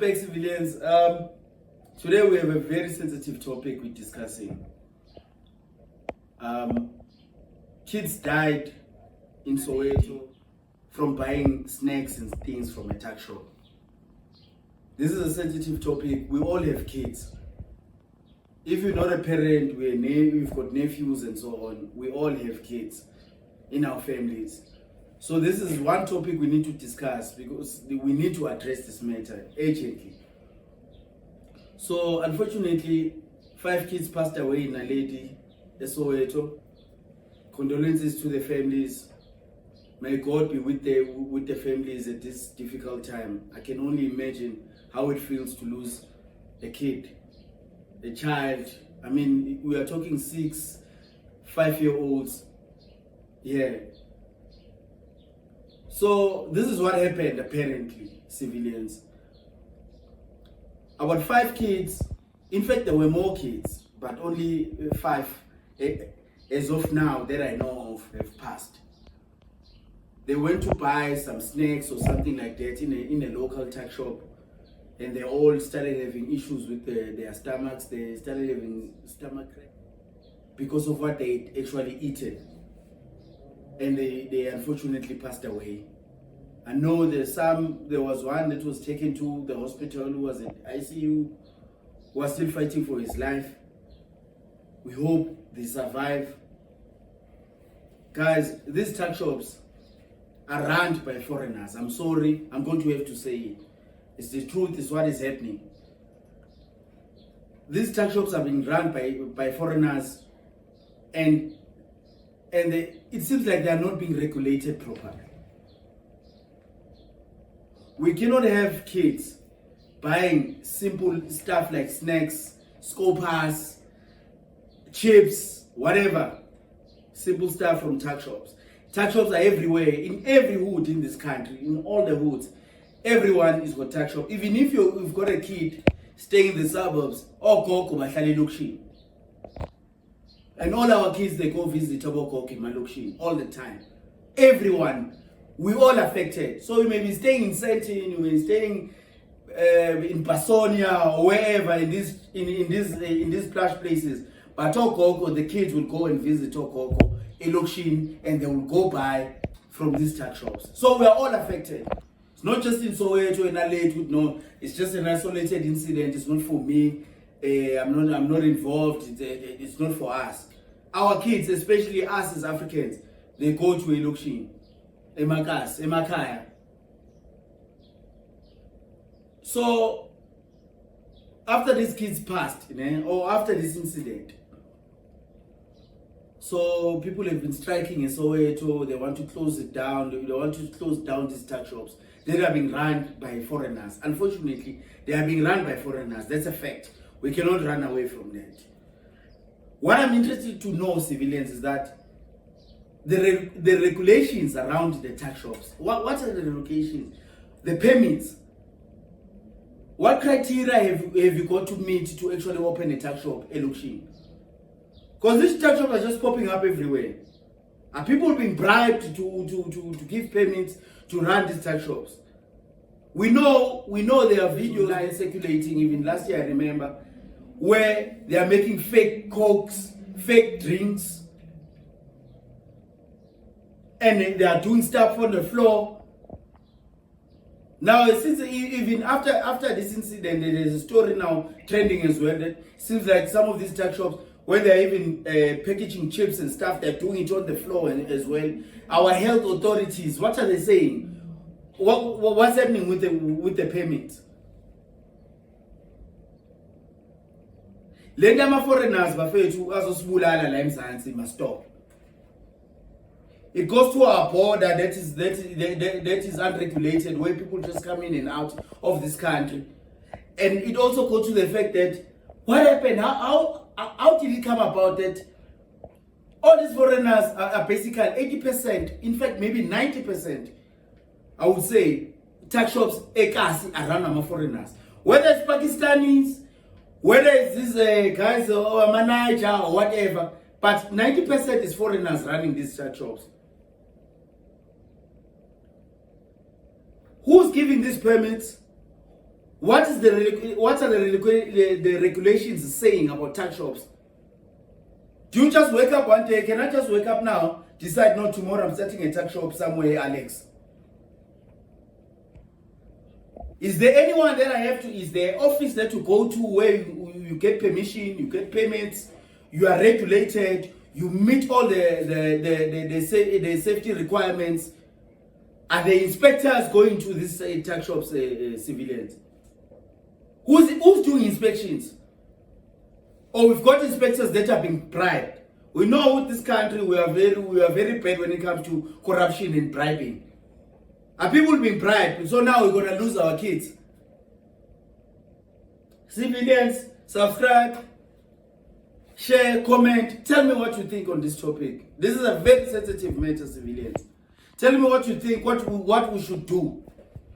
back, civilians. Today we have a very sensitive topic we're discussing. Kids died in Soweto from buying snacks and things from a tuck shop. This is a sensitive topic. We all have kids. If you're not a parent, we've got nephews and so on. We all have kids in our families. So this is one topic we need to discuss because we need to address this matter urgently. So unfortunately, 5 kids passed away in Naledi, Soweto. Condolences to the families. May God be with the families at this difficult time. I can only imagine how it feels to lose a kid, a child. I mean, we are talking 6, 5-year-olds. Yeah. So this is what happened apparently, civilians. About 5 kids, in fact there were more kids, but only 5 as of now that I know of have passed. They went to buy some snacks or something like that in a local tuck shop, and they all started having issues with their stomachs. They started having stomach cramp because of what they actually eaten, and they unfortunately passed away. I know there was one that was taken to the hospital who was in ICU, who was still fighting for his life. We hope they survive. Guys, these tuck shops are run by foreigners. I'm sorry, I'm going to have to say it. It's the truth, it's what is happening. These tuck shops are being run by foreigners, and it seems like they are not being regulated properly. We cannot have kids buying simple stuff like snacks, scopers, chips, whatever. Simple stuff from tuck shops. Tuck shops are everywhere, in every hood in this country, in all the hoods. Everyone is got tuck shop. Even if you've got a kid staying in the suburbs, and all our kids, they go visit Malokshi all the time. Everyone. We all affected. So you may be staying in Sentin, you may be staying in Pasonia or wherever in these plush places. But Okoko, the kids will go and visit Okoko, Elokshin, and they will go buy from these tuck shops. So we are all affected. It's not just in Soweto and Naledi. No, it's just an isolated incident. It's not for me. I'm not involved. It's not for us. Our kids, especially us as Africans, they go to Elokshin. Emakaya. So after these kids passed, or after this incident, so people have been striking in Soweto. They want to close it down. They want to close down these tuck shops. They are being run by foreigners. Unfortunately, they are being run by foreigners. That's a fact. We cannot run away from that. What I'm interested to know, civilians, is that the regulations around the tuck shops. What are the regulations? The permits. What criteria have you got to meet to actually open a tuck shop, Elokshin? Because these tuck shops are just popping up everywhere. Are people being bribed to give permits to run these tuck shops? We know there are videos circulating, even last year I remember, where they are making fake cokes, fake drinks, and they are doing stuff on the floor. Now, since even after this incident, there is a story now trending as well that seems like some of these tuck shops, when they're even packaging chips and stuff, they're doing it on the floor as well. Our health authorities, what are they saying? What's happening with the permits? Lendama foreigners bafethu azosibulala la eMzansi must stop. It goes to our border that is unregulated, where people just come in and out of this country. And it also goes to the fact that what happened, how did it come about that all these foreigners are basically 80%, in fact maybe 90%, I would say, tuck shops are run by foreigners. Whether it's Pakistanis, whether it's these guys or manager or whatever, but 90% is foreigners running these tuck shops. Who's giving these permits? What are the regulations saying about tuck shops? Do you just wake up one day? Can I just wake up now, decide no, tomorrow I'm starting a tuck shop somewhere, Alex? Is there anyone that I have to, is there an office that to go to where you get permission, you get payments, you are regulated, you meet all the safety requirements? Are the inspectors going to these tuck shops, civilians? Who's doing inspections? Or we've got inspectors that are being bribed. We know with this country we are very bad when it comes to corruption and bribing. Are people being bribed? So now we're gonna lose our kids. Civilians, subscribe, share, comment. Tell me what you think on this topic. This is a very sensitive matter, civilians. Tell me what you think, what we should do.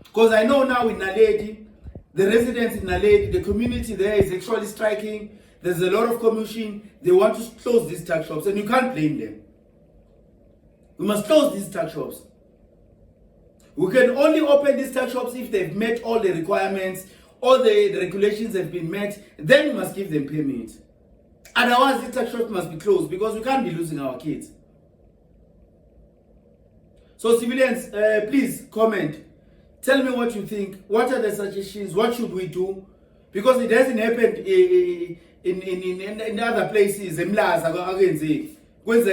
Because I know now in Naledi, the residents in Naledi, the community there is actually striking. There's a lot of commotion. They want to close these tuck shops, and you can't blame them. We must close these tuck shops. We can only open these tuck shops if they've met all the requirements, all the regulations have been met, then we must give them permit. Otherwise, these tuck shops must be closed because we can't be losing our kids. So civilians, please comment. Tell me what you think. What are the suggestions? What should we do? Because it hasn't happened in other places. What's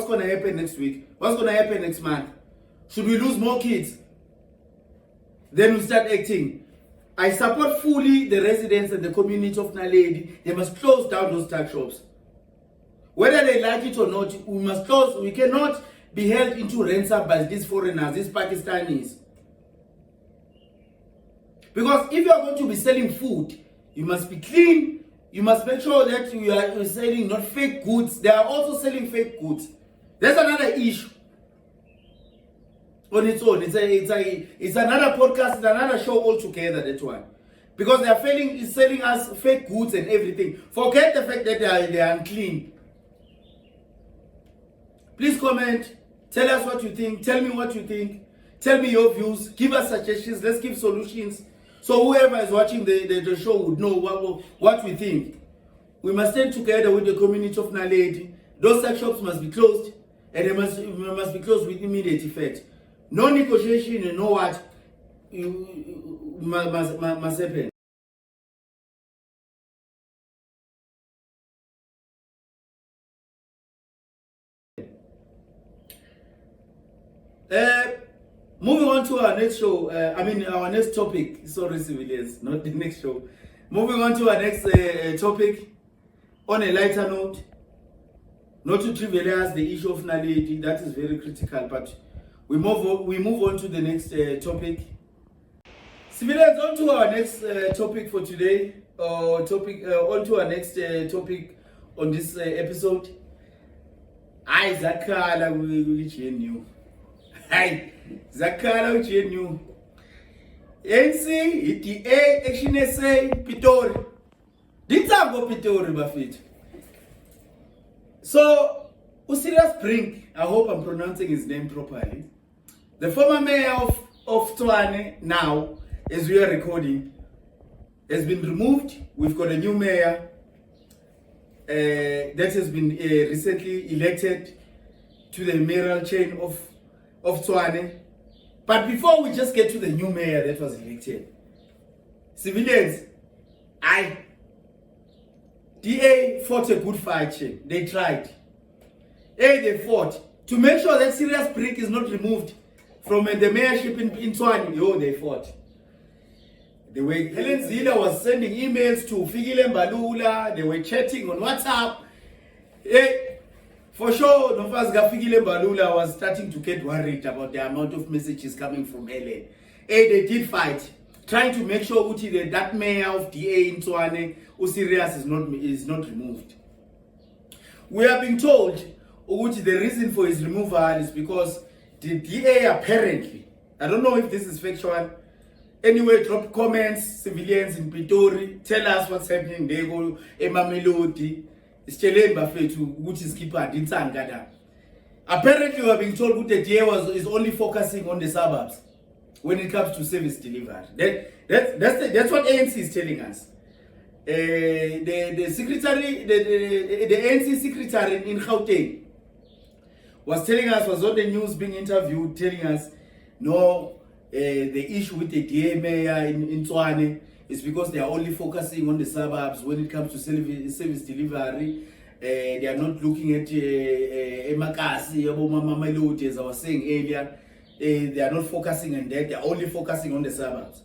going to happen next week? What's going to happen next month? Should we lose more kids? Then we start acting. I support fully the residents and the community of Naledi. They must close down those tuck shops. Whether they like it or not, we must close. We cannot be held into ransom by these foreigners, these Pakistanis. Because if you are going to be selling food, you must be clean. You must make sure that you are selling not fake goods. They are also selling fake goods. That's another issue on its own. It's another podcast, it's another show altogether, that one. Because they are selling us fake goods and everything. Forget the fact that they are unclean. Please comment. Tell us what you think. Tell me what you think. Tell me your views. Give us suggestions. Let's give solutions. So whoever is watching the show would know what we think. We must stand together with the community of Naledi. Those tuck shops must be closed, and they must be closed with immediate effect. No negotiation and no what must happen. Moving on to our next show, our next topic. Sorry, civilians, not the next show. Moving on to our next topic, on a lighter note, not to trivialize the issue of Naledi, that is very critical, but we move on to the next topic. Civilians, on to our next topic for today, on to our next topic on this episode. Zakala which new. Hi, Zakala which new. NC, ETA, Action SA, Pitori. Didn't go Pitori, Buffett. So, Usirias Brink, I hope I'm pronouncing his name properly. The former mayor of Tswane, now, as we are recording, has been removed. We've got a new mayor that has been recently elected to the mayoral chain of Tswane. But before we just get to the new mayor that was elected, civilians, DA fought a good fight. They tried. They fought to make sure that serious brick is not removed from the mayorship in Tswane. They fought. The way Helen Zila was sending emails to Fikile Mbalula, they were chatting on WhatsApp. For sure, Nofazga Fikile Mbalula was starting to get worried about the amount of messages coming from Helen. They did fight, trying to make sure that mayor of DA in Tswane, Usirias, is not removed. We are being told the reason for his removal is because the DA apparently, I don't know if this is factual. Anyway, drop comments, civilians in Pitori, tell us what's happening there. Go Mamelodi. Apparently, we are being told that the DA is only focusing on the suburbs. when it comes to service delivery. That's what ANC is telling us. The secretary, the ANC secretary in Gauteng was telling us, was on the news being interviewed, telling us, no, the issue with the DA mayor in Tswane is because they are only focusing on the suburbs when it comes to service delivery. They are not looking at Emakasi, Mamelodi, as I was saying earlier. They are not focusing on that. They are only focusing on the suburbs.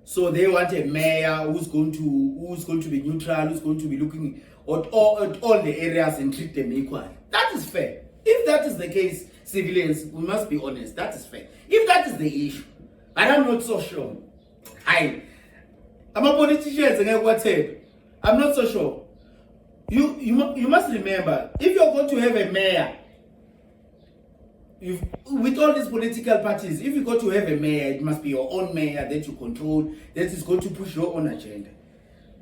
So they want a mayor who's going to be neutral, who's going to be looking at all the areas and treat them equally. That is fair. If that is the case, civilians, we must be honest, that is fair. If that is the issue, but I'm not so sure. I'm a politician, I'm not so sure. You must remember, if you're going to have a mayor, with all these political parties, if you go to have a mayor, it must be your own mayor that you control, that is going to push your own agenda.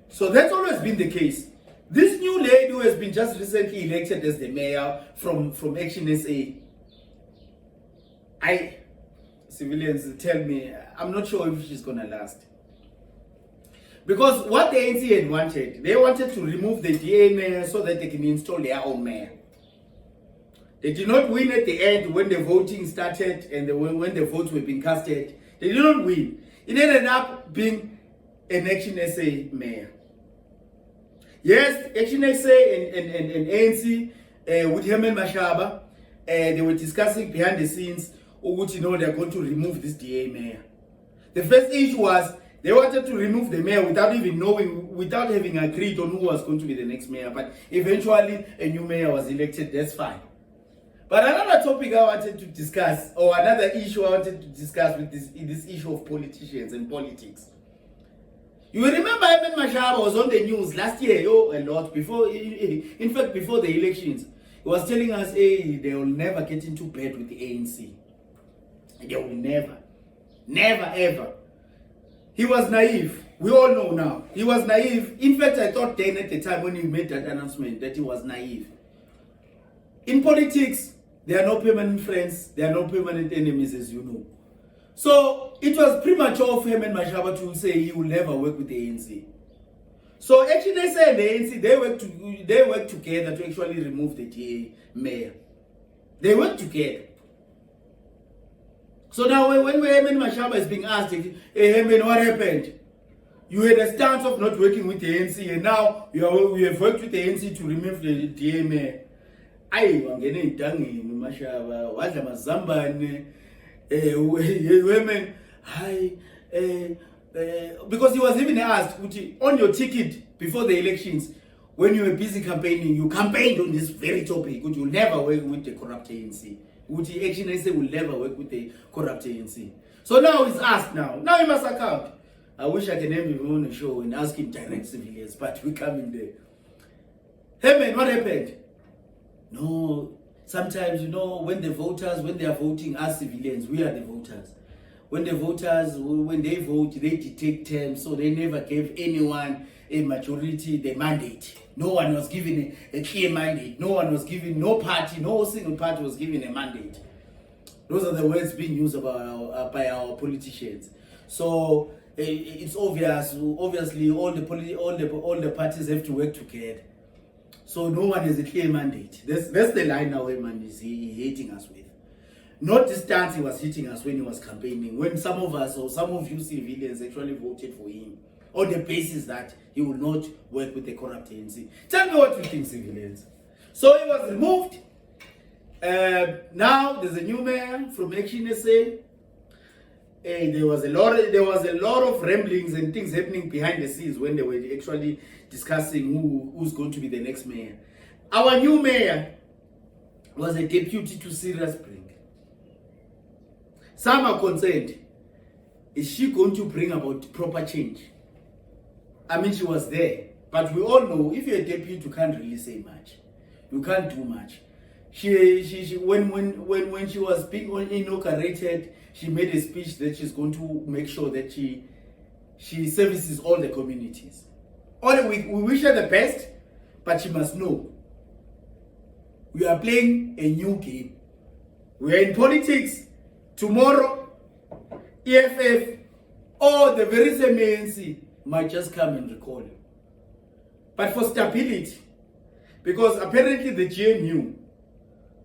So that's always been the case. This new lady who has been just recently elected as the mayor from Action SA, civilians tell me, I'm not sure if she's gonna last. Because what the ANC had wanted, they wanted to remove the DA mayor so that they can install their own mayor. They did not win at the end when the voting started and when the votes were being casted. They did not win. It ended up being an Action SA mayor. Yes, Action SA and ANC with Herman Mashaba, they were discussing behind the scenes, which they're going to remove this DA mayor. The first issue was they wanted to remove the mayor without even knowing, without having agreed on who was going to be the next mayor. But eventually, a new mayor was elected. That's fine. But another topic I wanted to discuss, or another issue I wanted to discuss with this issue of politicians and politics. You remember Herman Mashaba was on the news last year, a lot, before, in fact, before the elections. He was telling us, hey, they will never get into bed with the ANC. They will never. Never, ever. He was naive. We all know now. He was naive. In fact, I thought then at the time when he made that announcement that he was naive. In politics, there are no permanent friends. There are no permanent enemies, as you know. So it was premature for Herman Mashaba to say he will never work with the ANC. So Action SA and the ANC, they work together to actually remove the DA mayor. They work together. So now when Herman Mashaba is being asked, hey Herman, what happened? You had a stance of not working with the ANC, and now you have worked with the ANC to remove the DA mayor. Wangene idangeni Mashaba, wadla mazambane, women, because he was even asked, on your ticket before the elections, when you were busy campaigning, you campaigned on this very topic, you'll never work with the corrupt ANC. Action SA will never work with the corrupt ANC. So now he's asked now he must account. I wish I can have him on the show and ask him direct civilians, but we come in there. Hey man, what happened? No, sometimes, when they are voting, as civilians, we are the voters. When the voters, when they vote, they detect terms, so they never gave anyone a majority, the mandate. No one was given a clear mandate. No single party was given a mandate. Those are the words being used by our politicians. So it's obvious. Obviously, all the parties have to work together. So no one has a clear mandate. That's the line now Herman is hitting us with. Not the stance he was hitting us when he was campaigning. When some of us or some of you civilians actually voted for him on the basis that he will not work with the corrupt ANC. Tell me what you think, civilians. So he was removed. Now there's a new mayor from Action SA. There was a lot of ramblings and things happening behind the scenes when they were actually discussing who's going to be the next mayor. Our new mayor was a deputy to Serious Spring. Some are concerned, is she going to bring about proper change? I mean, she was there, but we all know if you're a deputy, you can't really say much. You can't do much. When she was being inaugurated, she made a speech that she's going to make sure that she services all the communities. We wish her the best, but she must know we are playing a new game. We are in politics. Tomorrow, EFF, or the very same ANC might just come and recall you. But for stability, because apparently the GNU,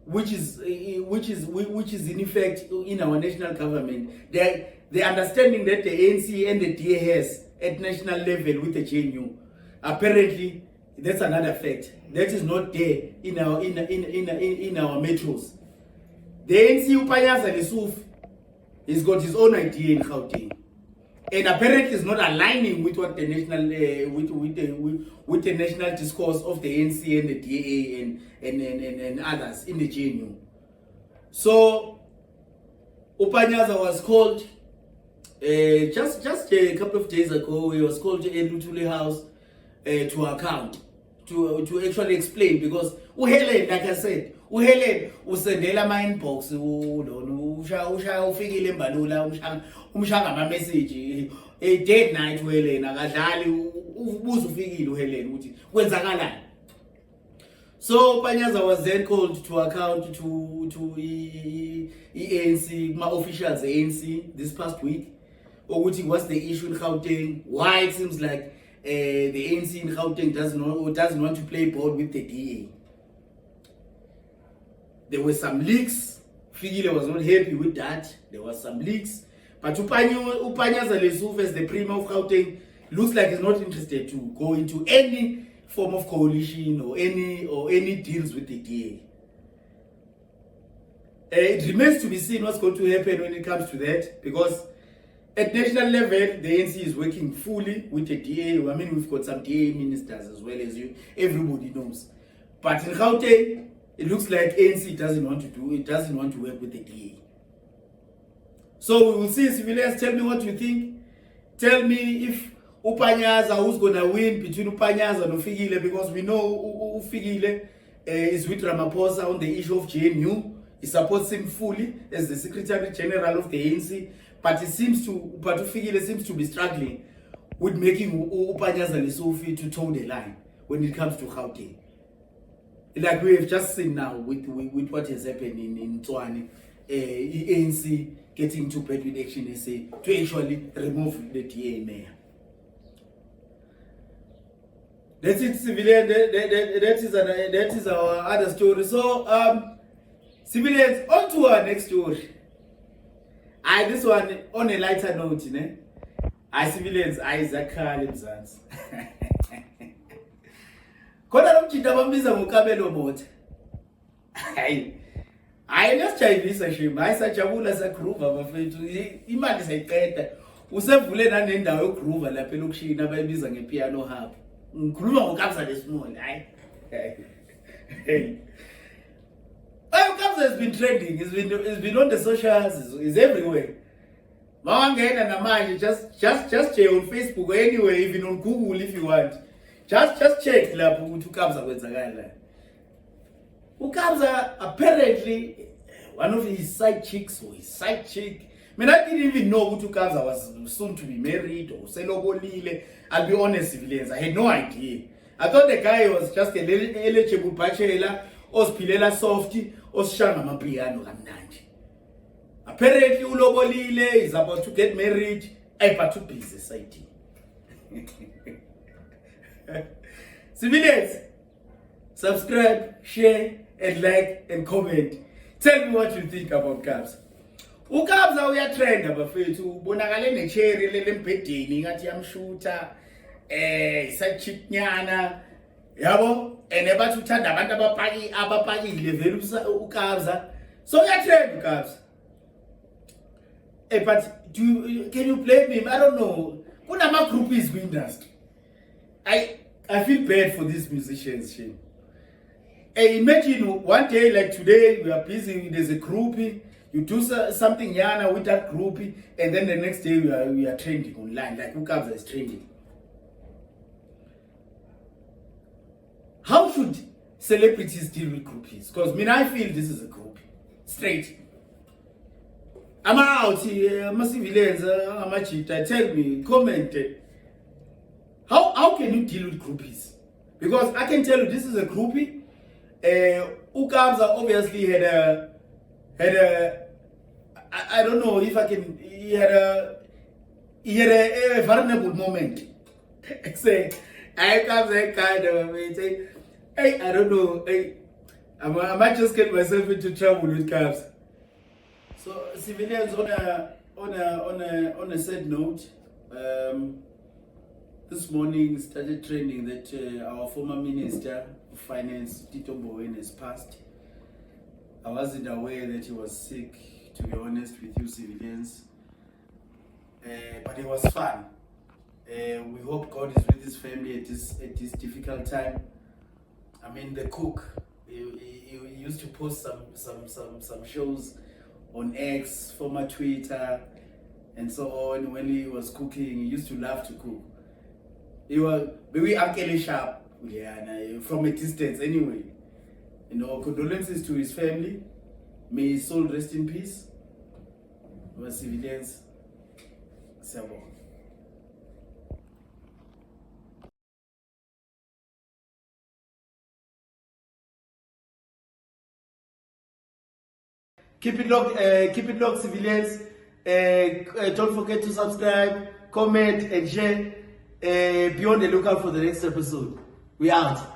which is in effect in our national government, the understanding that the ANC and the DA has at national level with the GNU, apparently that's another fact that is not there in our metros. The ANC Upanyaza Lesuf, he's got his own idea in Gauteng, and apparently is not aligning with what the national with the national discourse of the ANC and the DA and others in the GNU. So Upanyaza was called just a couple of days ago. He was called to Lutuli House to account, to actually explain, because Helen, like I said, Helen usendela my inbox usha ufikile embalula umshanga ama message a dead night uHelen akadlali ubuza ufikile uHelen uthi kwenzakalani. So Panyaza was then called to account to ANC, my officials ANC this past week, or what's the issue in Gauteng, why it seems like the ANC in Gauteng doesn't want to play ball with the DA. There were some leaks. Fikile was not happy with that. There was some leaks. But Upanyaza Lesuf, as the Premier of Gauteng, looks like he's not interested to go into any form of coalition or any deals with the DA. It remains to be seen what's going to happen when it comes to that, because at national level, the ANC is working fully with the DA. I mean, we've got some DA ministers as well, as everybody knows. But in Gauteng, it looks like ANC doesn't want to work with the DA. So we will see. Civilians, tell me what you think. Tell me if Upanyaza, who's gonna win between Upanyaza and Ufigile, because we know Ufigile is with Ramaphosa on the issue of GNU. He supports him fully as the Secretary General of the ANC, but Ufigile seems to be struggling with making Upanyaza Lesufi to toe the line when it comes to Gauteng. Like we have just seen now with what has happened in Tswane, ANC getting to bed with Action SA to actually remove the DA mayor. That's it, Civilian. That is our other story. So, Civilians, on to our next story. This one on a lighter note, Civilians, Zakhale Mzansi. Khona lo mjinda bambiza ngokabelo mota. Hayi nasijayivisa shima, hayi sajabula sagroove abafethu. Imali sayiqeda. Usevule nanendawo yogroove lapha elokishini abayibiza ngepiano hub. Ngikhuluma ngoKabza De Small, hayi. Hey, Kabza has been trending. It's been on the socials. It's everywhere. Mawangena namanje, just check on Facebook or anywhere, even on Google if you want. Just check lapho ukuthi uKabza kwenzakala. uKabza apparently one of his side chicks or his side chick. I didn't even know ukuthi uKabza was soon to be married or selobolile. I'll be honest, Civilians, I had no idea. I thought the guy was just a eligible bachelor, osphilela softy, osishanga amapiano kamnandi. Apparently ulobolile, is about to get married, but too busy side. Civilians, subscribe, share, and like and comment. Tell me what you think about Kabza. uKabza uyatrend abafethu, ubonakale necherry lelembhedeni ngathi yamshuta isachitnyana yabo, enebathi uthanda abantu abapakile vele uKabza. So uyatrend uKabza. But can you blame him? I don't know. Kunama groupies in industry. I feel bad for these musicians. Imagine one day like today, we are busy, there's a groupie, you do something yana with that groupie, and then the next day we are trending online, like Kabza is trending. How should celebrities deal with groupies? Because I feel this is a groupie. Straight. I'm out here, I'm a Civililian, I'm a cheater. Tell me, comment. How can you deal with groupies? Because I can tell you this is a groupie. uKabza obviously had a I don't know if he had a vulnerable moment. Say, I comes a kind of say, hey, I don't know, hey, I might just get myself into trouble with Kabza. So civilians on a sad note, this morning started trending that our former Minister of Finance, Tito Mboweni, has passed. I wasn't aware that he was sick, to be honest with you civilians, but it was fun. We hope God is with his family at this difficult time. I mean, the cook, he used to post some shows on X, former Twitter, and so on. When he was cooking, he used to love to cook. He was very Uncle sharp, yeah, from a distance anyway. You know, condolences to his family. May his soul rest in peace. Our civilians, Sabo. Keep it locked, civilians. Don't forget to subscribe, comment, and share. Be on the lookout for the next episode. We out.